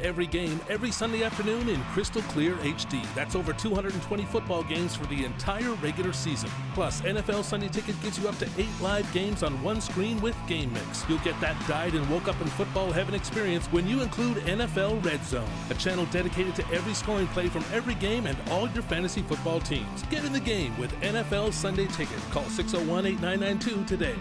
every game, every Sunday afternoon in crystal clear HD. That's over 220 football games for the entire regular season. Plus, NFL Sunday Ticket gives you up to 8 live games on one screen with Game Mix. You'll get that died and woke up in football heaven experience when you include NFL Red Zone, a channel dedicated to every scoring play from every game and all your fantasy football teams. Get in the game with NFL Sunday Ticket. Call 601-8992 today.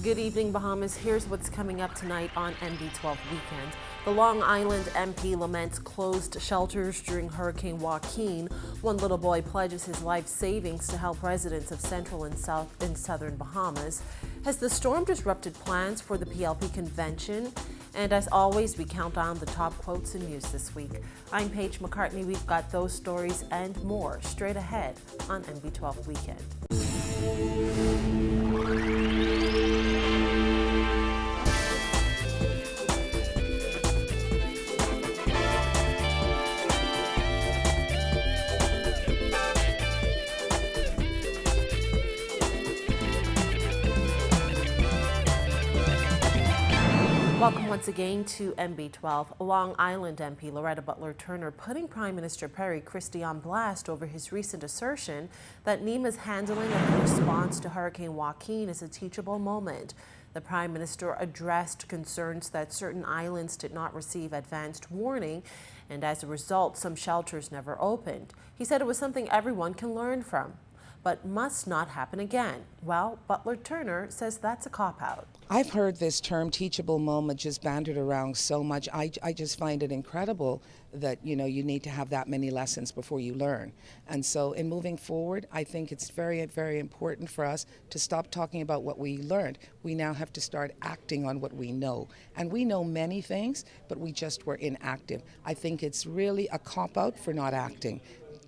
Good evening, Bahamas. Here's what's coming up tonight on NB12 Weekend. The Long Island MP laments closed shelters during Hurricane Joaquin. One little boy pledges his life savings to help residents of central and southern Bahamas. Has the storm disrupted plans for the PLP convention? And as always, we count down the top quotes in news this week. I'm Paige McCartney. We've got those stories and more straight ahead on NB12 Weekend. Welcome once again to NB12. Long Island MP Loretta Butler Turner putting Prime Minister Perry Christie on blast over his recent assertion that NEMA's handling of the response to Hurricane Joaquin is a teachable moment. The Prime Minister addressed concerns that certain islands did not receive advanced warning, and as a result, some shelters never opened. He said it was something everyone can learn from, but must not happen again. Well, Butler Turner says that's a cop-out. I've heard this term teachable moment just bandied around so much. I just find it incredible that, you need to have that many lessons before you learn. And so in moving forward, I think it's very, very important for us to stop talking about what we learned. We now have to start acting on what we know. And we know many things, but we just were inactive. I think it's really a cop-out for not acting.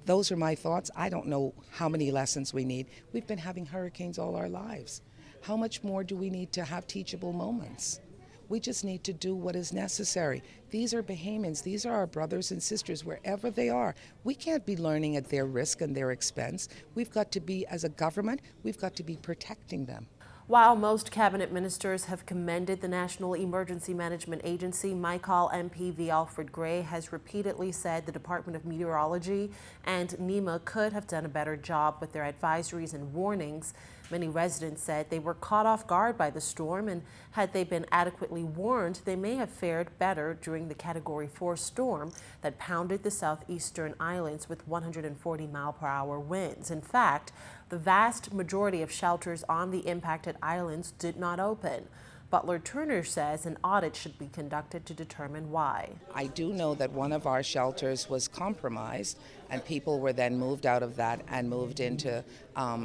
Those are my thoughts. I don't know how many lessons we need. We've been having hurricanes all our lives. How much more do we need to have teachable moments? We just need to do what is necessary. These are Bahamians. These are our brothers and sisters wherever they are. We can't be learning at their risk and their expense. We've got to be, as a government, we've got to be protecting them. While most cabinet ministers have commended the National Emergency Management Agency, Michael MP V. Alfred Gray has repeatedly said the Department of Meteorology and NEMA could have done a better job with their advisories and warnings. Many residents said they were caught off guard by the storm, and had they been adequately warned, they may have fared better during the Category 4 storm that pounded the southeastern islands with 140-mile-per-hour winds. In fact, the vast majority of shelters on the impacted islands did not open. Butler Turner says an audit should be conducted to determine why. I do know that one of our shelters was compromised, and people were then moved out of that and moved into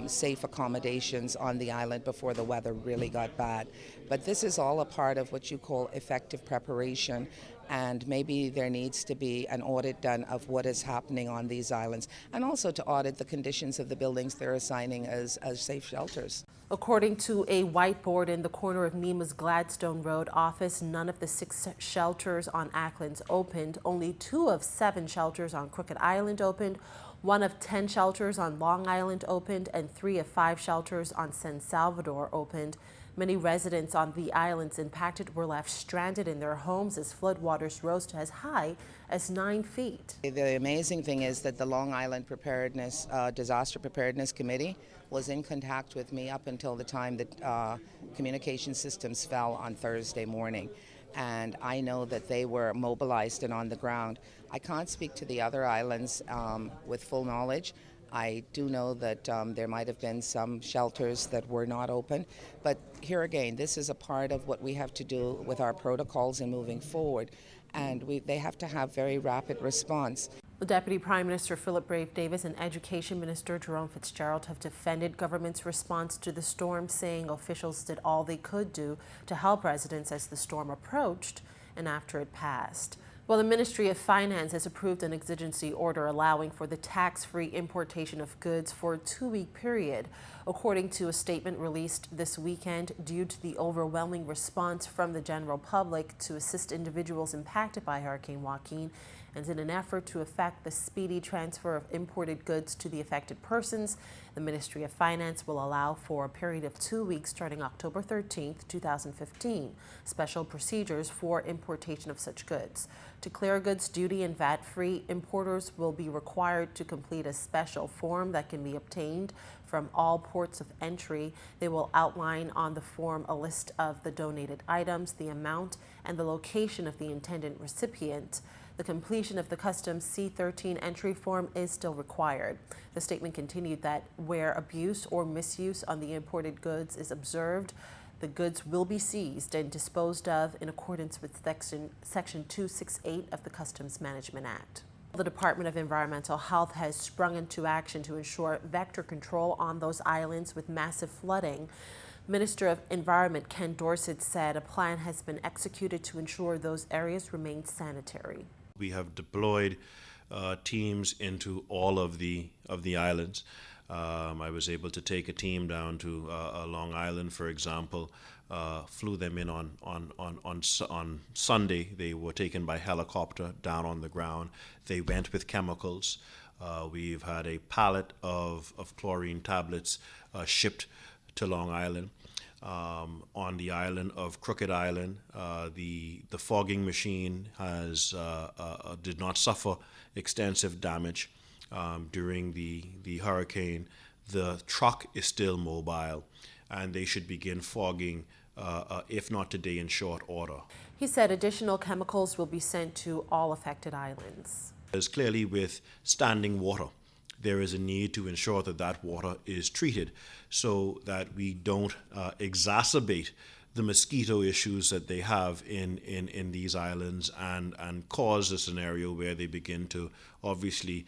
safe accommodations on the island before the weather really got bad. But this is all a part of what you call effective preparation, and maybe there needs to be an audit done of what is happening on these islands, and also to audit the conditions of the buildings they're assigning as safe shelters. According to a whiteboard in the corner of NEMA's Gladstone Road office, none of the 6 shelters on Acklands opened. Only 2 of 7 shelters on Crooked Island opened. 1 of 10 shelters on Long Island opened, and 3 of 5 shelters on San Salvador opened. Many residents on the islands impacted were left stranded in their homes as floodwaters rose to as high as 9 feet. The amazing thing is that the Long Island Preparedness, Disaster Preparedness Committee was in contact with me up until the time that communication systems fell on Thursday morning. And I know that they were mobilized and on the ground. I can't speak to the other islands with full knowledge. I do know that there might have been some shelters that were not open, but here again, this is a part of what we have to do with our protocols in moving forward, and they have to have very rapid response. The Deputy Prime Minister Philip Brave Davis and Education Minister Jerome Fitzgerald have defended government's response to the storm, saying officials did all they could do to help residents as the storm approached and after it passed. Well, the Ministry of Finance has approved an exigency order allowing for the tax-free importation of goods for a 2-week period. According to a statement released this weekend, due to the overwhelming response from the general public to assist individuals impacted by Hurricane Joaquin, and in an effort to effect the speedy transfer of imported goods to the affected persons, The Ministry of Finance will allow for a period of 2 weeks starting October 13th, 2015, special procedures for importation of such goods. To clear goods duty and VAT-free, importers will be required to complete a special form that can be obtained from all ports of entry. They will outline on the form a list of the donated items, the amount, and the location of the intended recipient. The completion of the Customs C-13 entry form is still required. The statement continued that where abuse or misuse on the imported goods is observed, the goods will be seized and disposed of in accordance with Section 268 of the Customs Management Act. The Department of Environmental Health has sprung into action to ensure vector control on those islands with massive flooding. Minister of Environment Ken Dorsett said a plan has been executed to ensure those areas remain sanitary. We have deployed teams into all of the islands. I was able to take a team down to Long Island, for example. Flew them in on Sunday. They were taken by helicopter down on the ground. They went with chemicals. We've had a pallet of chlorine tablets shipped to Long Island. On the island of Crooked Island, the fogging machine did not suffer extensive damage during the hurricane. The truck is still mobile, and they should begin fogging, if not today, in short order. He said additional chemicals will be sent to all affected islands. As clearly with standing water, there is a need to ensure that water is treated so that we don't exacerbate the mosquito issues that they have in these islands and cause a scenario where they begin to obviously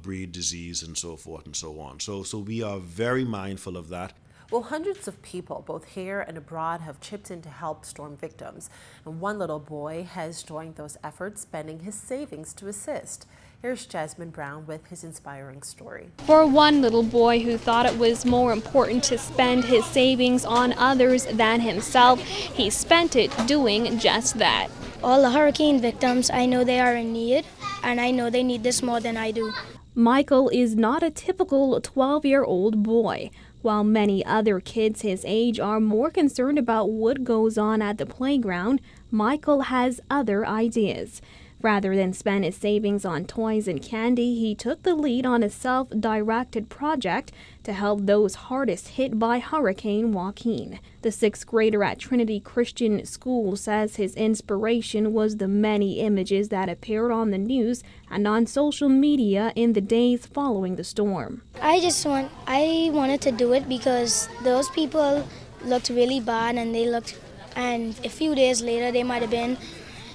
breed disease and so forth and so on. So we are very mindful of that. Well, hundreds of people, both here and abroad, have chipped in to help storm victims. And one little boy has joined those efforts, spending his savings to assist. Here's Jasmine Brown with his inspiring story. For one little boy who thought it was more important to spend his savings on others than himself, he spent it doing just that. All the hurricane victims, I know they are in need, and I know they need this more than I do. Michael is not a typical 12-year-old boy. While many other kids his age are more concerned about what goes on at the playground, Michael has other ideas. Rather than spend his savings on toys and candy, he took the lead on a self-directed project to help those hardest hit by Hurricane Joaquin. The sixth grader at Trinity Christian School says his inspiration was the many images that appeared on the news and on social media in the days following the storm. I wanted to do it because those people looked really bad, and a few days later they might have been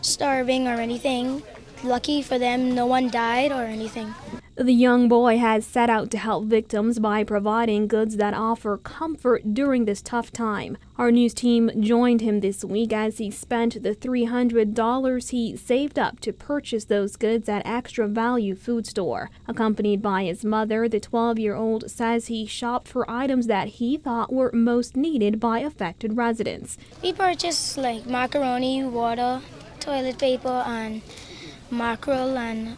starving or anything. Lucky for them, no one died or anything. The young boy has set out to help victims by providing goods that offer comfort during this tough time. Our news team joined him this week as he spent the $300 he saved up to purchase those goods at Extra Value Food Store. Accompanied by his mother, the 12-year-old says he shopped for items that he thought were most needed by affected residents. We purchased like macaroni, water, toilet paper, and mackerel, and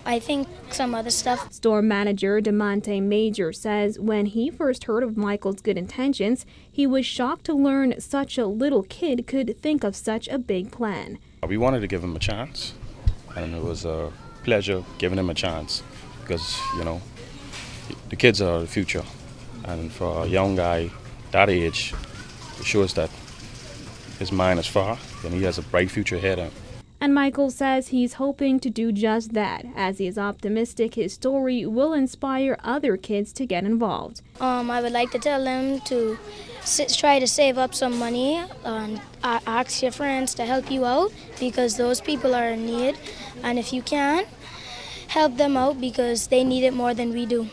I think some other stuff. Store manager DeMonte Major says when he first heard of Michael's good intentions, he was shocked to learn such a little kid could think of such a big plan. We wanted to give him a chance, and it was a pleasure giving him a chance because, you know, the kids are the future, and for a young guy that age, it shows that his mind is far and he has a bright future ahead of him. And Michael says he's hoping to do just that, as he is optimistic his story will inspire other kids to get involved. I would like to tell them to try to save up some money and ask your friends to help you out because those people are in need. And if you can, help them out because they need it more than we do.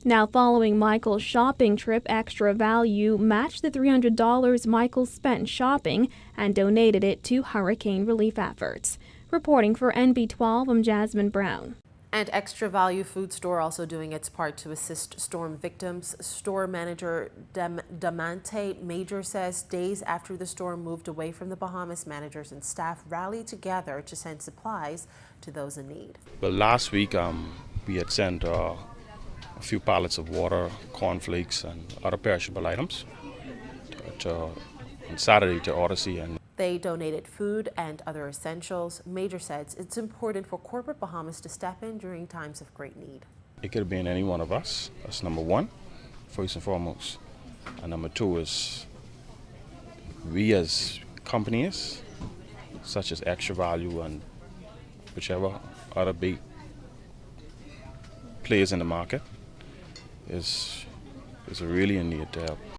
Now, following Michael's shopping trip, Extra Value matched the $300 Michael spent shopping and donated it to hurricane relief efforts. Reporting for NB12, I'm Jasmine Brown. And Extra Value Food Store also doing its part to assist storm victims. Store manager DeMonte Major says days after the storm moved away from the Bahamas, managers and staff rallied together to send supplies to those in need. But last week we had sent a few pallets of water, cornflakes, and other perishable items on Saturday to Odyssey. And they donated food and other essentials. Major says it's important for corporate Bahamas to step in during times of great need. It could have been any one of us. That's number one, first and foremost. And number two is we as companies, such as Extra Value and whichever other big players in the market, is really in need to help.